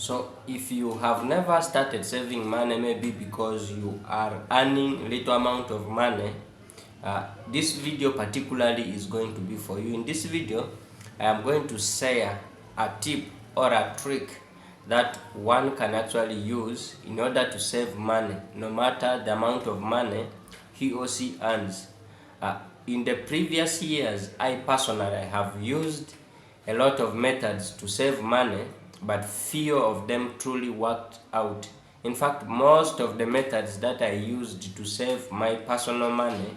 So if you have never started saving money, maybe because you are earning little amount of money, this video particularly is going to be for you. In this video, I am going to share a tip or a trick that one can actually use in order to save money, no matter the amount of money he or she earns. In the previous years, I personally have used a lot of methods to save money, but few of them truly worked out. In fact, most of the methods that I used to save my personal money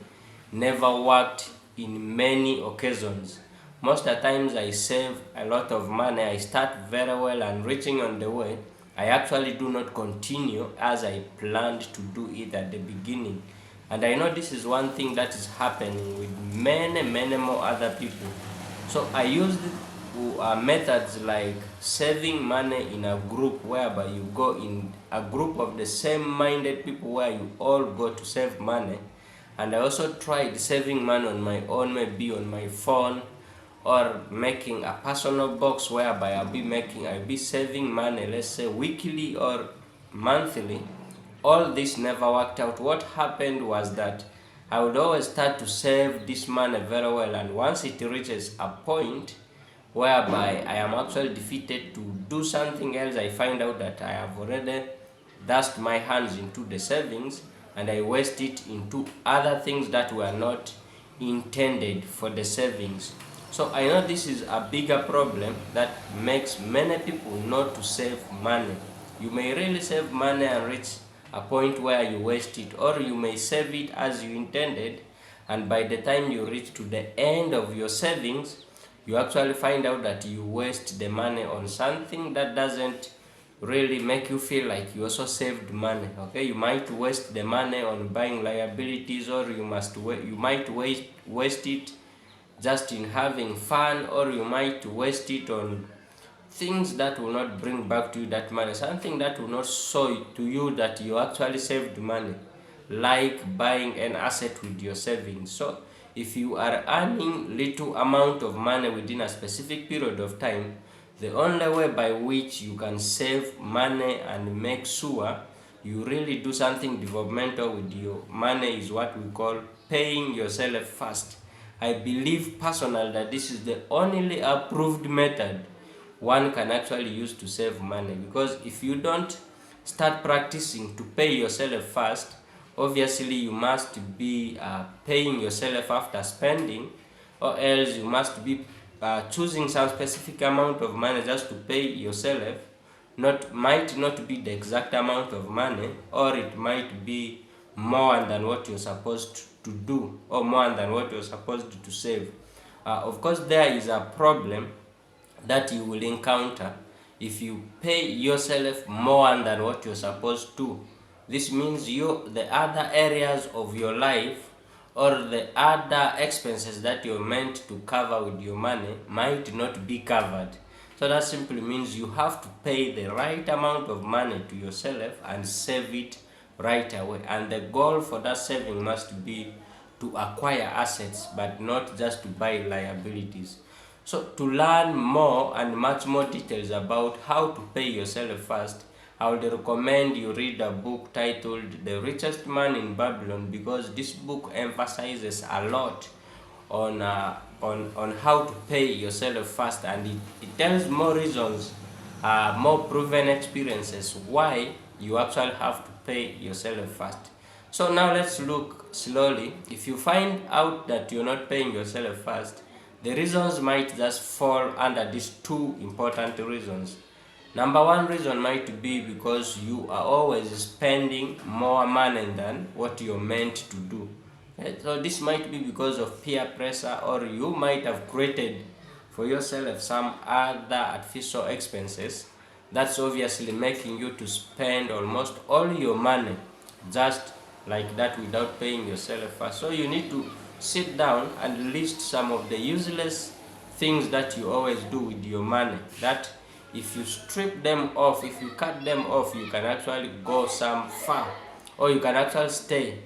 never worked in many occasions. Most of the times I save a lot of money, I start very well and reaching on the way, I actually do not continue as I planned to do it at the beginning. And I know this is one thing that is happening with many more other people. So I used methods like saving money in a group, whereby you go in a group of the same minded people where you all go to save money. And I also tried saving money on my own, maybe on my phone, or making a personal box whereby I'll be saving money, let's say weekly or monthly. All this never worked out. What happened was that I would always start to save this money very well, and once it reaches a point whereby I am actually defeated to do something else, I find out that I have already dashed my hands into the savings and I waste it into other things that were not intended for the savings. So I know this is a bigger problem that makes many people not to save money. You may really save money and reach a point where you waste it, or you may save it as you intended, and by the time you reach to the end of your savings, you actually find out that you waste the money on something that doesn't really make you feel like you also saved money. Okay, you might waste the money on buying liabilities, or you might waste it just in having fun, or you might waste it on things that will not bring back to you that money, something that will not show to you that you actually saved money, like buying an asset with your savings. So if you are earning little amount of money within a specific period of time, the only way by which you can save money and make sure you really do something developmental with your money is what we call paying yourself first. I believe personally that this is the only approved method one can actually use to save money, because if you don't start practicing to pay yourself first, obviously you must be paying yourself after spending, or else you must be choosing some specific amount of money just to pay yourself. Might not be the exact amount of money, or it might be more than what you're supposed to do, or more than what you're supposed to save. Of course, there is a problem that you will encounter if you pay yourself more than what you're supposed to. This means the other areas of your life, or the other expenses that you're meant to cover with your money, might not be covered. So that simply means you have to pay the right amount of money to yourself and save it right away. And the goal for that saving must be to acquire assets, but not just to buy liabilities. So to learn more and much more details about how to pay yourself first, I would recommend you read a book titled The Richest Man in Babylon, because this book emphasizes a lot on how to pay yourself first, and it tells more reasons, more proven experiences why you actually have to pay yourself first. So now let's look slowly. If you find out that you're not paying yourself first, the reasons might just fall under these two important reasons. Number one reason might be because you are always spending more money than what you're meant to do. So this might be because of peer pressure, or you might have created for yourself some other artificial expenses that's obviously making you to spend almost all your money just like that without paying yourself first. So you need to sit down and list some of the useless things that you always do with your money, that if you strip them off, if you cut them off, you can actually go some far, or you can actually stay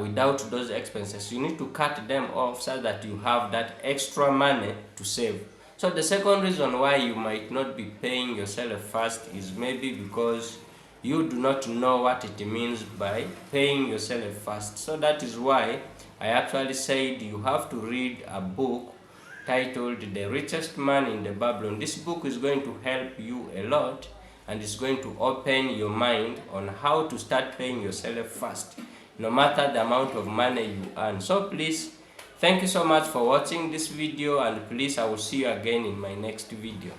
without those expenses. You need to cut them off so that you have that extra money to save. So the second reason why you might not be paying yourself first is maybe because you do not know what it means by paying yourself first. So that is why I actually said you have to read a book titled The Richest Man in the Babylon. This book is going to help you a lot, and it's going to open your mind on how to start paying yourself first, no matter the amount of money you earn. So please, thank you so much for watching this video, and please, I will see you again in my next video.